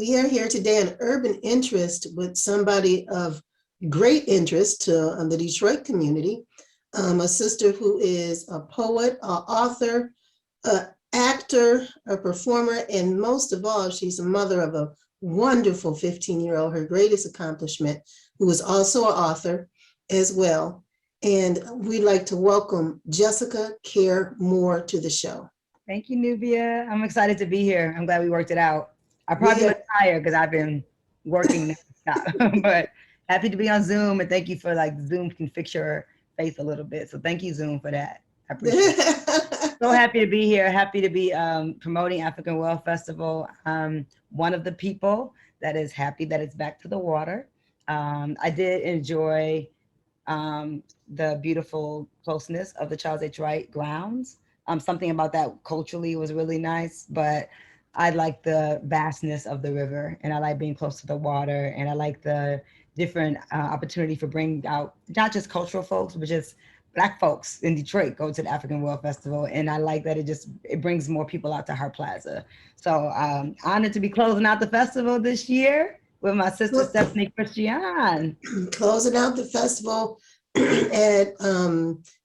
We are here today on Urban Interest with somebody of great interest to the Detroit community, a sister who is a poet, an author, an actor, a performer, and most of all, she's a mother of a wonderful 15-year-old, her greatest accomplishment, who is also an author as well. And we'd like to welcome Jessica Care Moore to the show. Thank you, Nubia. I'm excited to be here. I'm glad we worked it out. I probably We look tired because I've been working nonstop, but happy to be on Zoom, and thank you for Zoom can fix your face a little bit. So thank you, Zoom, for that. I appreciate it. So happy to be here. Happy to be promoting African World Festival. One of the people that is happy that it's back to the water. I did enjoy the beautiful closeness of the Charles H. Wright grounds. Something about that culturally was really nice, but I like the vastness of the river, and I like being close to the water, and I like the different opportunity for bringing out not just cultural folks, but just Black folks in Detroit go to the African World Festival, and I like that it brings more people out to Hart Plaza. So honored to be closing out the festival this year with my sister Stephanie Christian. Closing out the festival at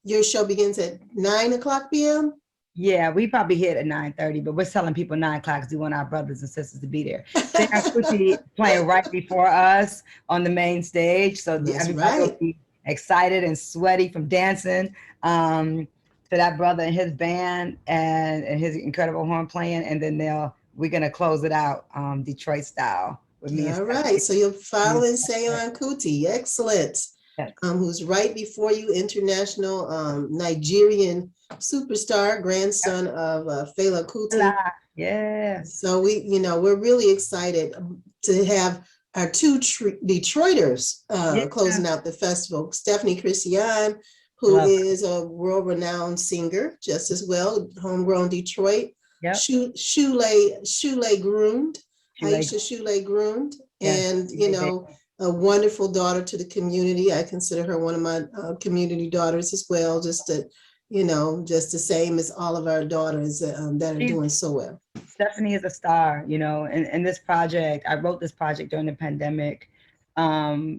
your show begins at 9 o'clock p.m. Yeah, we probably hit at 9:30, but we're telling people 9 o'clock because we want our brothers and sisters to be there. Sam Kuti playing right before us on the main stage, so That's everybody will right. be excited and sweaty from dancing to that brother and his band and his incredible horn playing, and then we're gonna close it out Detroit style with me and All right. So you're Stephanie. following Seyon Kuti. Excellent. Yes. Who's right before you, international Nigerian superstar, grandson of Fela Kuti. Yeah. So we're really excited to have our two Detroiters Yeah. closing out the festival. Stephanie Christian, who Love is a world-renowned singer, just as well, homegrown Detroit. Yep. Shule groomed, Aisha Shule groomed, Yes. and a wonderful daughter to the community. I consider her one of my community daughters as well, just the same as all of our daughters that are doing so well. Stephanie is a star, and this project, I wrote this project during the pandemic, all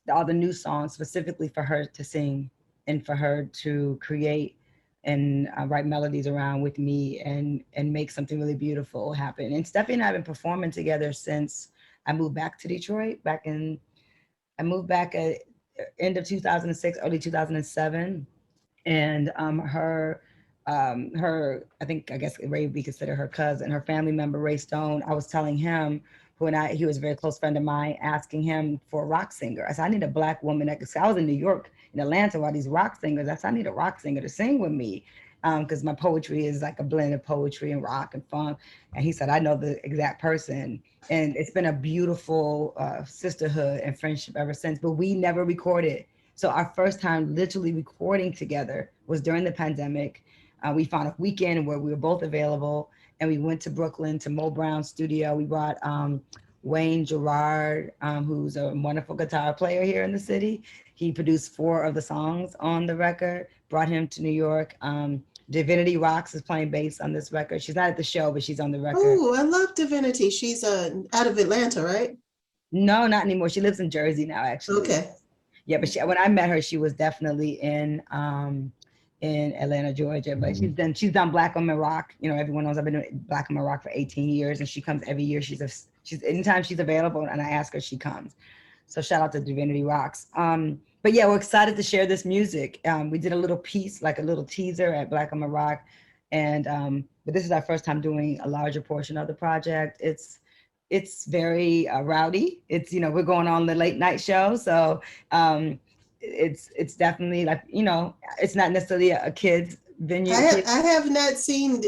the new songs specifically for her to sing and for her to create and write melodies around with me and make something really beautiful happen. And Stephanie and I have been performing together since I moved back to Detroit I moved back at end of 2006, early 2007. And I guess Ray would be considered her cousin, her family member, Ray Stone. I was telling him, he was a very close friend of mine, asking him for a rock singer. I said, I need a Black woman I was in New York, in Atlanta, while these rock singers. I said, I need a rock singer to sing with me. Because my poetry is like a blend of poetry and rock and funk. And he said, I know the exact person. And it's been a beautiful sisterhood and friendship ever since. But we never recorded. So our first time literally recording together was during the pandemic. We found a weekend where we were both available, and we went to Brooklyn to Mo Brown's studio. We brought Wayne Gerard, who's a wonderful guitar player here in the city. He produced 4 of the songs on the record, brought him to New York. Divinity Rocks is playing bass on this record. She's not at the show, but she's on the record. Oh, I love Divinity. She's out of Atlanta, right? No, not anymore. She lives in Jersey now, actually. Okay. Yeah, but when I met her, she was definitely in Atlanta, Georgia. But she's done Black Women Rock. Everyone knows I've been doing Black Women Rock for 18 years, and she comes every year. She's anytime she's available, and I ask her, she comes. So shout out to Divinity Rocks. But yeah, we're excited to share this music. We did a little piece, like a little teaser at Black Women Rock, and but this is our first time doing a larger portion of the project. It's very rowdy. We're going on the late night show, so it's definitely it's not necessarily a kid's venue. I have not seen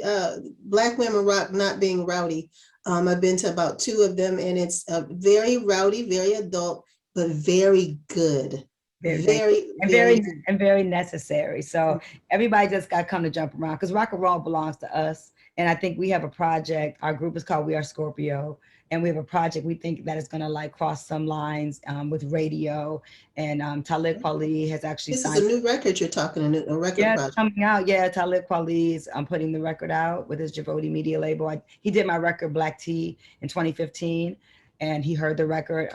Black Women Rock not being rowdy. I've been to about 2 of them, and it's very rowdy, very adult, but very good. Very necessary. So everybody just got to come to jump around, because rock and roll belongs to us. And I think we have a project. Our group is called We Are Scorpio, and we have a project we think that is going to cross some lines with radio. And Talib Kweli has actually signed. This is a new record you're talking, a record project. Coming out. Yeah, Talib Kweli is putting the record out with his Javoti Media label. He did my record Black Tea in 2015. and he heard the record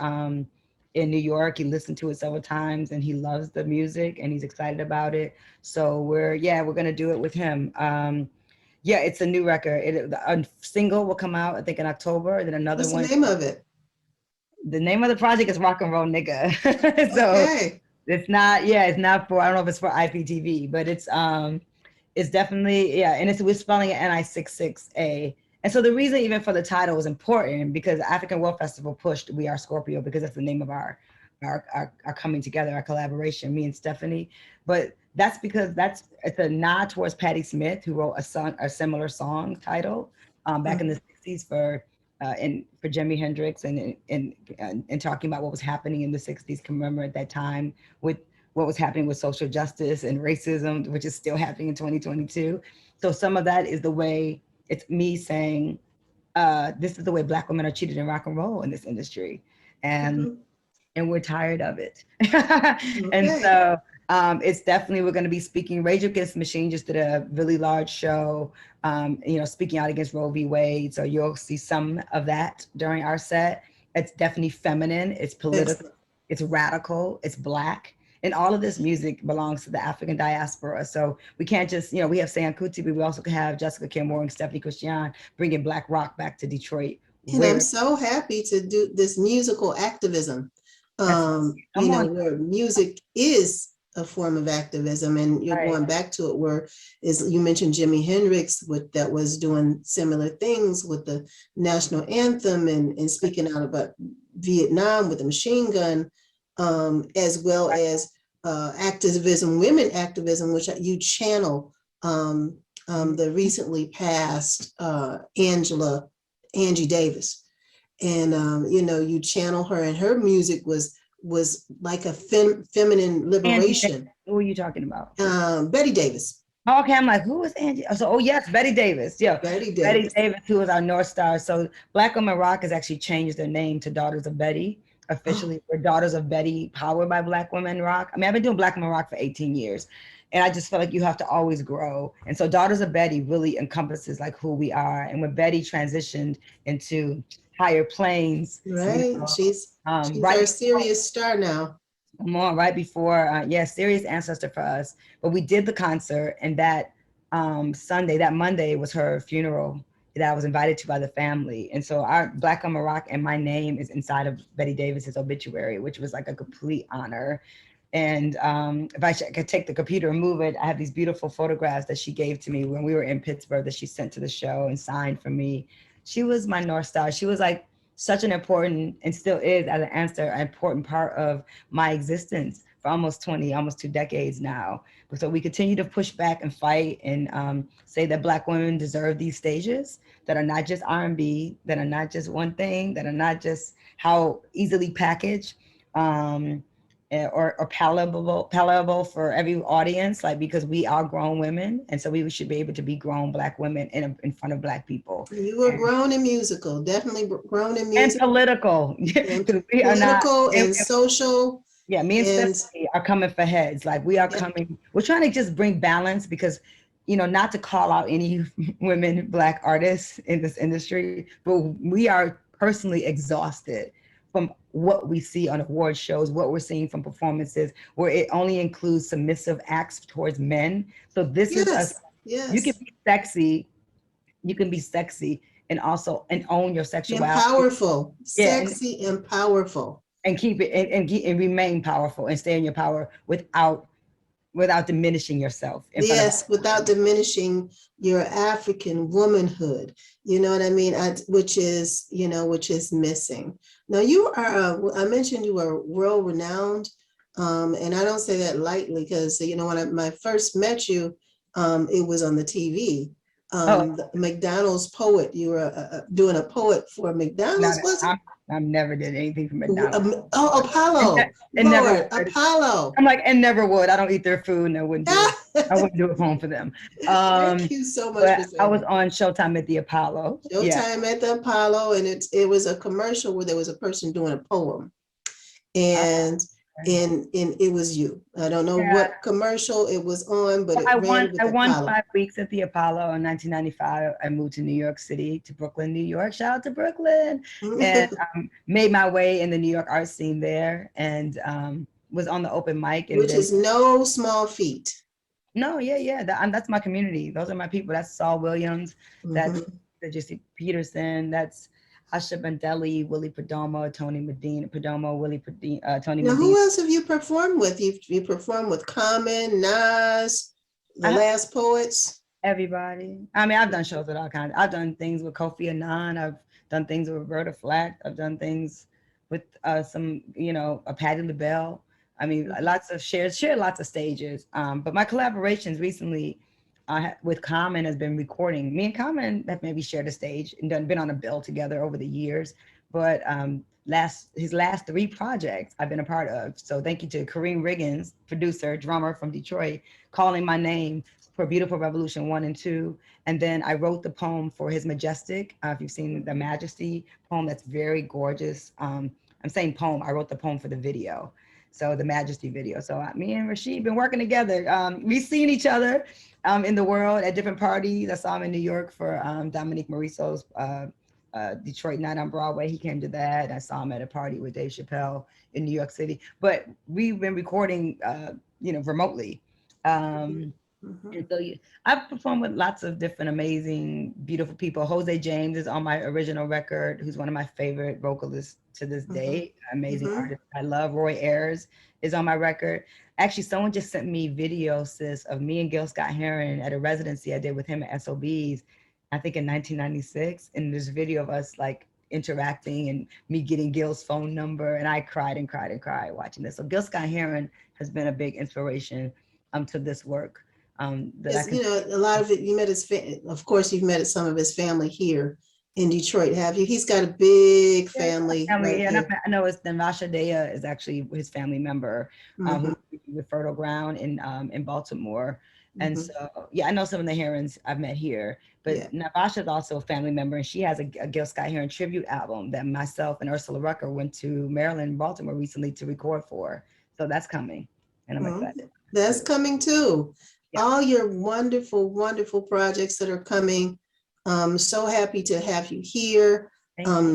in New York. He listened to it several times, and he loves the music, and he's excited about it. So we're gonna do it with him. Yeah, it's a new record. A single will come out, I think, in October, and then another What's the one. name of it? The name of the project is Rock and Roll Nigga. So Okay. it's not for, I don't know if it's for IPTV, but it's definitely, and we're spelling it Ni66A. And so the reason even for the title was important because African World Festival pushed We Are Scorpio because that's the name of our coming together, our collaboration, me and Stephanie. But that's because it's a nod towards Patti Smith, who wrote a similar song title back in the 60s for Jimi Hendrix and talking about what was happening in the 60s, commemorate that time with what was happening with social justice and racism, which is still happening in 2022. So some of that is the way it's me saying, this is the way Black women are treated in rock and roll in this industry. And we're tired of it. And so it's definitely, we're going to be speaking. Rage Against the Machine just did a really large show, speaking out against Roe v. Wade. So you'll see some of that during our set. It's definitely feminine. It's political. It's radical. It's Black. And all of this music belongs to the African diaspora. So we can't just, we have Sean Kuti, but we also have Jessica Kim Moore and Stephanie Christian bringing Black rock back to Detroit. And I'm so happy to do this musical activism. Where music is a form of activism, and you're going back to it where you mentioned Jimi Hendrix that was doing similar things with the national anthem and speaking out about Vietnam with the machine gun, as well as activism, women activism, which you channel the recently passed Angie Davis. And you channel her, and her music was like a feminine liberation. Who are you talking about? Betty Davis. Okay, I'm like, who is Angie? So, yes, Betty Davis. Yeah, Betty Davis, who is our North Star. So Black Women Rock has actually changed their name to Daughters of Betty. Officially, we're Daughters of Betty, powered by Black Women Rock. I mean, I've been doing Black Women Rock for 18 years. And I just feel like you have to always grow. And so Daughters of Betty really encompasses like who we are. And when Betty transitioned into higher planes. Right. She's our serious star now. Come on, right before, serious ancestor for us. But we did the concert, and that Monday was her funeral that I was invited to by the family. And so our Black Women Rock and my name is inside of Betty Davis's obituary, which was like a complete honor. And if I could take the computer and move it, I have these beautiful photographs that she gave to me when we were in Pittsburgh that she sent to the show and signed for me. She was my North Star. She was like such an important, and still is as an answer, an important part of my existence for almost 2 decades now. So we continue to push back and fight and say that Black women deserve these stages that are not just R&B, that are not just one thing, that are not just how easily packaged or palatable for every audience, like, because we are grown women, and so we should be able to be grown Black women in front of Black people. You were grown and musical, definitely grown and musical. And political. And political and social. Yeah, me and Stephanie are coming for heads. Like, we are coming, we're trying to just bring balance because, not to call out any women Black artists in this industry, but we are personally exhausted from what we see on award shows, what we're seeing from performances, where it only includes submissive acts towards men. So this is us. Yes. You can be sexy and own your sexuality. And powerful, sexy and powerful. And keep it and remain powerful and stay in your power without diminishing yourself. Yes, without diminishing your African womanhood. You know what I mean? Which is missing. Now you are, I mentioned you are world renowned. And I don't say that lightly because, when I first met you, it was on the TV. The McDonald's poet, you were doing a poet for McDonald's, was it? I've never did anything for McDonald's. Apollo. Apollo. I'm like, and never would. I don't eat their food, and I wouldn't do it. I wouldn't do it home for them. Thank you so much. I was on Showtime at the Apollo. Showtime at the Apollo, and it was a commercial where there was a person doing a poem, and and it was you. I don't know Yeah. what commercial it was on, but it I ran with won Apollo. 5 weeks at the Apollo in 1995. I moved to New York City, to Brooklyn, New York. Shout out to Brooklyn. And made my way in the New York art scene there, and was on the open mic. And Which then, is no small feat. no, yeah. That's my community. Those are my people. That's Saul Williams. That's Mhm. Jesse Peterson. That's Asha Bandeli, Willie Perdomo, Tony Medina, Tony Now, Medina. who else have you performed with? You performed with Common, Nas, The I, Last Poets. Everybody. I mean, I've done shows with all kinds. I've done things with Kofi Annan. I've done things with Roberta Flack. I've done things with some, a Patti LaBelle. I mean, lots of shared lots of stages. But my collaborations recently with Common has been recording. Me and Common have maybe shared a stage and been on a bill together over the years. But his last 3 projects I've been a part of. So thank you to Kareem Riggins, producer, drummer from Detroit, calling my name for Beautiful Revolution 1 and 2. And then I wrote the poem for his Majestic. If you've seen the Majesty poem, that's very gorgeous. I'm saying poem, I wrote the poem for the video. So the Majesty video. So me and Rashid been working together. We've seen each other in the world at different parties. I saw him in New York for Dominique Morisso's Detroit Night on Broadway. He came to that. I saw him at a party with Dave Chappelle in New York City. But we've been recording, remotely. And so I've performed with lots of different amazing, beautiful people. Jose James is on my original record, who's one of my favorite vocalists to this day. Amazing artist I love. Roy Ayers is on my record. Actually, someone just sent me video, sis, of me and Gil Scott-Heron at a residency I did with him at SOBs, I think in 1996. And there's video of us like interacting and me getting Gil's phone number. And I cried and cried and cried watching this. So Gil Scott-Heron has been a big inspiration to this work. A lot of it, you met of course, you've met some of his family here in Detroit, have you? He's got a big family. Right and I know it's Navasha Dea is actually his family member who with Fertile Ground in Baltimore. And so, I know some of the Herons I've met here, but Navasha is also a family member, and she has a Gil Scott-Heron tribute album that myself and Ursula Rucker went to Maryland and Baltimore recently to record for. So that's coming, and I'm excited. That's coming too. Yeah. All your wonderful, wonderful projects that are coming. So happy to have you here,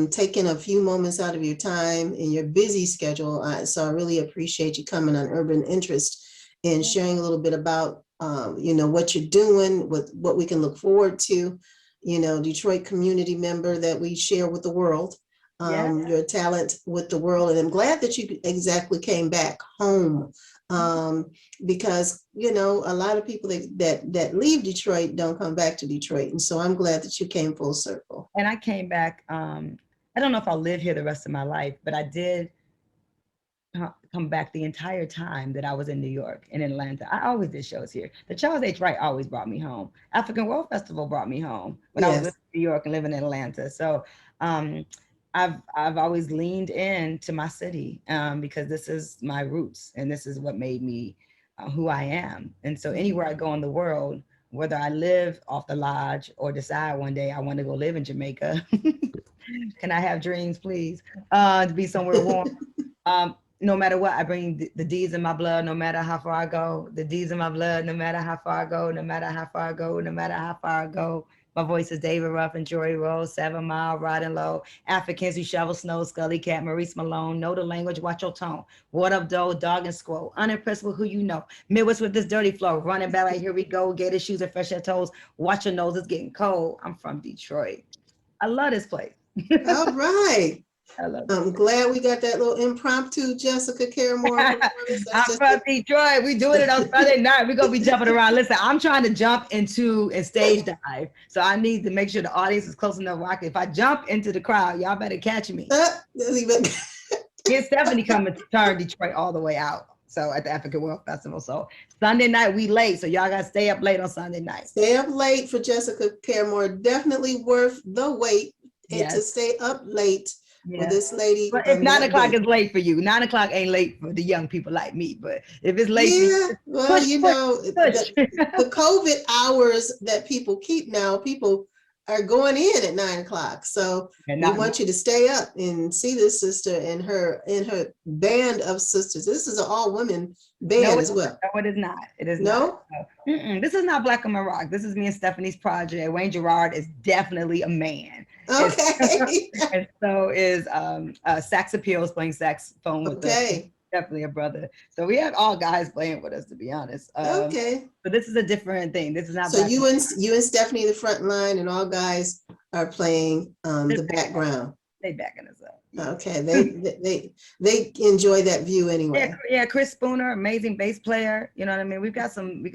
taking a few moments out of your time in your busy schedule. So I really appreciate you coming on Urban Interest and sharing a little bit about, what you're doing, what we can look forward to, Detroit community member that we share with the world, your talent with the world. And I'm glad that you exactly came back home. Because a lot of people that leave Detroit don't come back to Detroit, and so I'm glad that you came full circle. And I came back. I don't know if I'll live here the rest of my life, but I did come back the entire time that I was in New York and in Atlanta. I always did shows here. The Charles H. Wright always brought me home. African World Festival brought me home when I was living in New York and living in Atlanta. So I've always leaned into my city because this is my roots and this is what made me who I am. And so anywhere I go in the world, whether I live off the lodge or decide one day I want to go live in Jamaica, can I have dreams, please, to be somewhere warm? No matter what, I bring the D's in my blood, no matter how far I go, the D's in my blood, no matter how far I go, no matter how far I go, no matter how far I go. My voice is David Ruff and Jory Rose, 7 Mile, Riding Low, Africans who shovel snow, Scully Cat, Maurice Malone, know the language, watch your tone. What up, though, dog and squirrel, unimpressed with who you know. Midwest with this dirty flow, running back like here we go, gator shoes and fresh toes, watch your nose, it's getting cold. I'm from Detroit. I love this place. All right. I'm glad we got that little impromptu Jessica Caramore. I'm from Detroit. We doing it on Sunday night. We're going to be jumping around. Listen, I'm trying to jump into and stage dive. So I need to make sure the audience is close enough. If I jump into the crowd, y'all better catch me. Get Stephanie coming to turn Detroit all the way out. So at the African World Festival. So Sunday night, we late. So y'all got to stay up late on Sunday night. Stay up late for Jessica Caramore. Definitely worth the wait and to stay up late. Yeah. This lady, but if 9 o'clock is late for you, 9 o'clock ain't late for the young people like me. But if it's late, the COVID hours that people keep now, people are going in at 9 o'clock. So And we not want you to stay up and see this sister and her band of sisters. This is an all women band as well. no, it is not. It is not. No? No. This is not Black Women Rock. This is me and Stephanie's project. Wayne Gerard is definitely a man. Okay. And so is Sax Appeals playing saxophone with us. Okay. Definitely a brother. So we have all guys playing with us, to be honest. Okay. But this is a different thing. This is not. So you and Stephanie the front line, and all guys are playing the background. They backing us up. Yeah. Okay, they enjoy that view anyway. Yeah, Chris Spooner, amazing bass player. You know what I mean? We got some.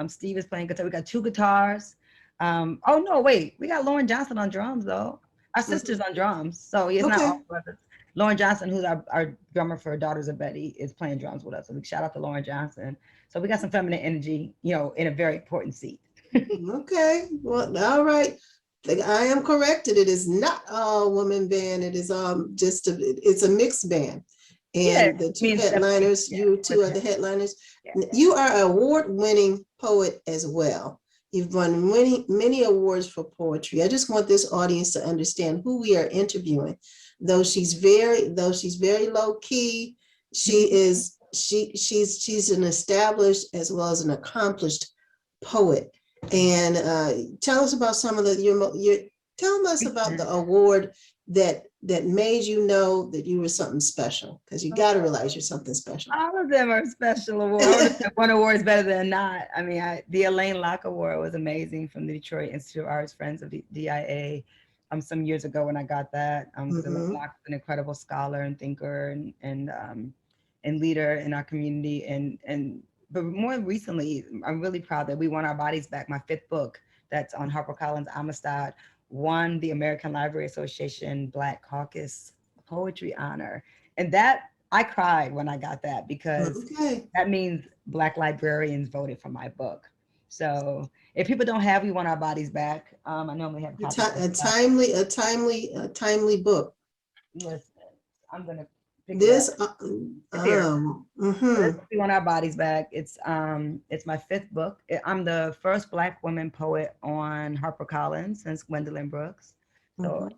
Steve is playing guitar. We got 2 guitars. Oh no, wait, we got Lauren Johnson on drums though. Our sister's on drums, so it's not all brothers. Lauren Johnson, who's our drummer for Daughters of Betty, is playing drums with us. So shout out to Lauren Johnson. So we got some feminine energy, you know, in a very important seat. Okay, well, all right. I am corrected. It is not all woman band. It is it's a mixed band. And the 2 headliners, you 2 are the headliners. Yeah. You are an award-winning poet as well. You've won many awards for poetry. I just want this audience to understand who we are interviewing. Though she's very low key, she's an established as well as an accomplished poet. And tell us about some of tell us about the award that made you know that you were something special, because you got to realize you're something special. All of them are special awards. One award is better than not. I mean, the Elaine Locke Award was amazing from the Detroit Institute of Arts, Friends of the DIA. Some years ago when I got that. Elaine Locke is an incredible scholar and thinker and leader in our community. But more recently, I'm really proud that we won Our Bodies Back, my 5th book that's on HarperCollins Amistad, won the American Library Association Black Caucus Poetry Honor. And that, I cried when I got that, because that means Black librarians voted for my book. So if people don't have We Want Our Bodies Back, I normally have a timely book. Listen, I'm gonna pick this. We Want Our Bodies Back. It's my 5th book. I'm the first Black woman poet on HarperCollins since Gwendolyn Brooks. So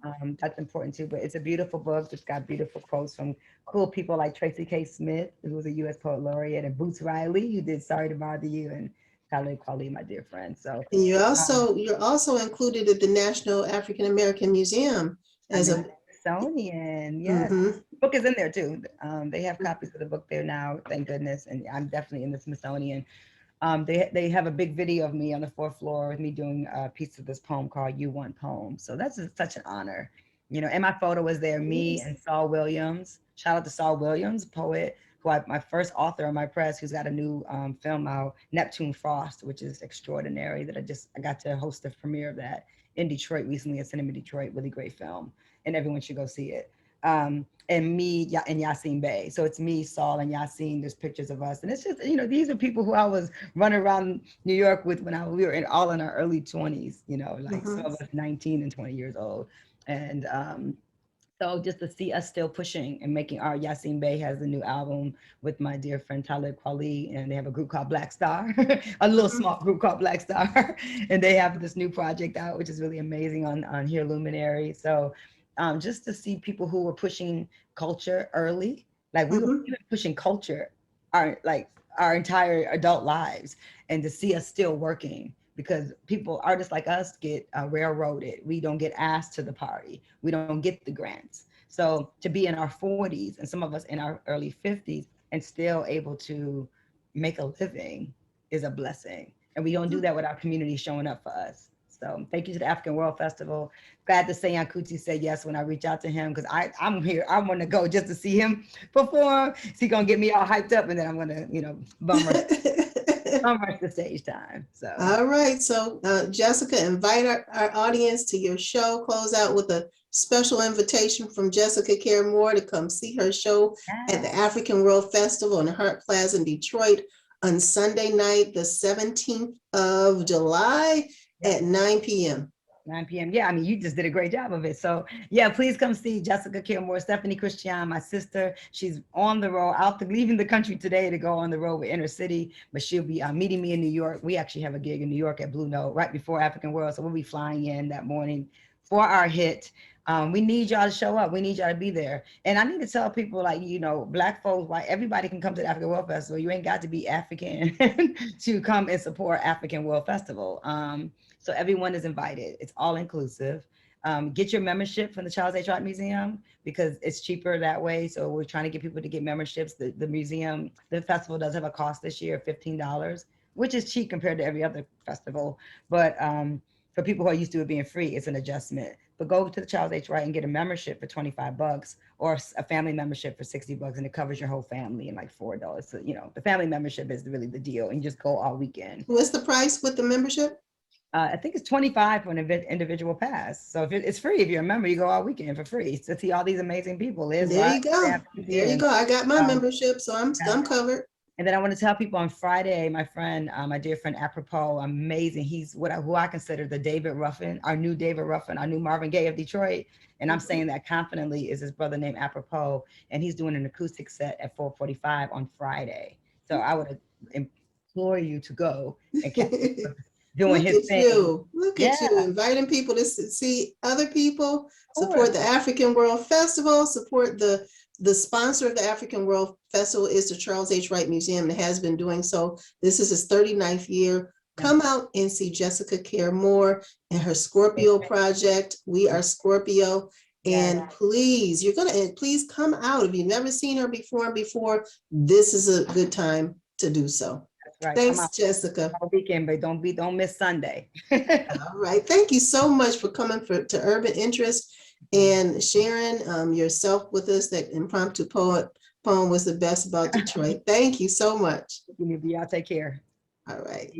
that's important too. But it's a beautiful book. It's got beautiful quotes from cool people like Tracy K. Smith, who was a U.S. Poet Laureate, and Boots Riley, who did Sorry to Bother You, and Talib Kweli, my dear friend. So and you're also included at the National African American Museum as a Smithsonian. Yes, the book is in there too. They have copies of the book there now, thank goodness. And I'm definitely in the Smithsonian. They have a big video of me on the 4th floor with me doing a piece of this poem called You Want Poem. So that's such an honor, you know. And my photo was there, me and Saul Williams. Shout out to Saul Williams, poet, my first author on my press, who's got a new film out, Neptune Frost, which is extraordinary. That I got to host the premiere of that in Detroit recently at Cinema Detroit. Really great film, and everyone should go see it. And me and Yasin Bey. So it's me, Saul, and Yasin. There's pictures of us, and it's just, you know, these are people who I was running around New York with when we were all in our early 20s. You know, like some of us 19 and 20 years old, and so just to see us still pushing and making art. Yasin Bey has a new album with my dear friend Talib Kweli, and they have a group called Black Star, a little small group called Black Star, and they have this new project out, which is really amazing on Here Luminary. So just to see people who were pushing culture early, like we were pushing culture our entire adult lives, and to see us still working. Because artists like us get railroaded. We don't get asked to the party. We don't get the grants. So to be in our 40s and some of us in our early 50s and still able to make a living is a blessing. And we don't do that without community showing up for us. So thank you to the African World Festival. Glad to say Kuti said yes when I reach out to him, because I'm here. I want to go just to see him perform. He's going to get me all hyped up, and then I'm going to, you know, bum rush the stage time. So all right. So Jessica, invite our audience to your show. Close out with a special invitation from Jessica Care Moore to come see her show at the African World Festival in Hart Plaza in Detroit on Sunday night, the 17th of July at 9 p.m. 9 p.m. Yeah, I mean, you just did a great job of it. So yeah, please come see Jessica Kilmore, Stephanie Christian, my sister. She's on the road, leaving the country today to go on the road with Inner City, but she'll be meeting me in New York. We actually have a gig in New York at Blue Note right before African World. So we'll be flying in that morning for our hit. We need y'all to show up. We need y'all to be there. And I need to tell people, like, you know, Black folks, why everybody can come to the African World Festival. You ain't got to be African to come and support African World Festival. So everyone is invited. It's all inclusive. Get your membership from the Charles H. Wright Museum because it's cheaper that way. So we're trying to get people to get memberships. The museum, the festival does have a cost this year of $15, which is cheap compared to every other festival. But for people who are used to it being free, it's an adjustment. But go to the Charles H. Wright and get a membership for $25 or a family membership for $60, and it covers your whole family in like $4. So, you know, the family membership is really the deal, and you just go all weekend. What's the price with the membership? I think it's $25 for an individual pass. So if it's free, if you're a member, you go all weekend for free to see all these amazing people. There you go. There you go. I got my membership, so I'm covered. And then I want to tell people on Friday, my friend, my dear friend Apropos, amazing. He's who I consider the David Ruffin, our new David Ruffin, our new Marvin Gaye of Detroit. And I'm saying that confidently, is his brother named Apropos, and he's doing an acoustic set at 4:45 on Friday. So I would implore you to go and catch him doing his thing. Look at you, inviting people to see other people, support the African World Festival, support the sponsor of the African World Festival is the Charles H. Wright Museum, and has been doing so. This is his 39th year. Come out and see Jessica Kilmore and her Scorpio project. We are Scorpio. And please, please come out. If you've never seen her before, this is a good time to do so. Right. Thanks, Jessica. All weekend, but don't miss Sunday. All right. Thank you so much for coming to Urban Interest and sharing yourself with us. That impromptu poem was the best about Detroit. Thank you so much. Y'all take care. All right.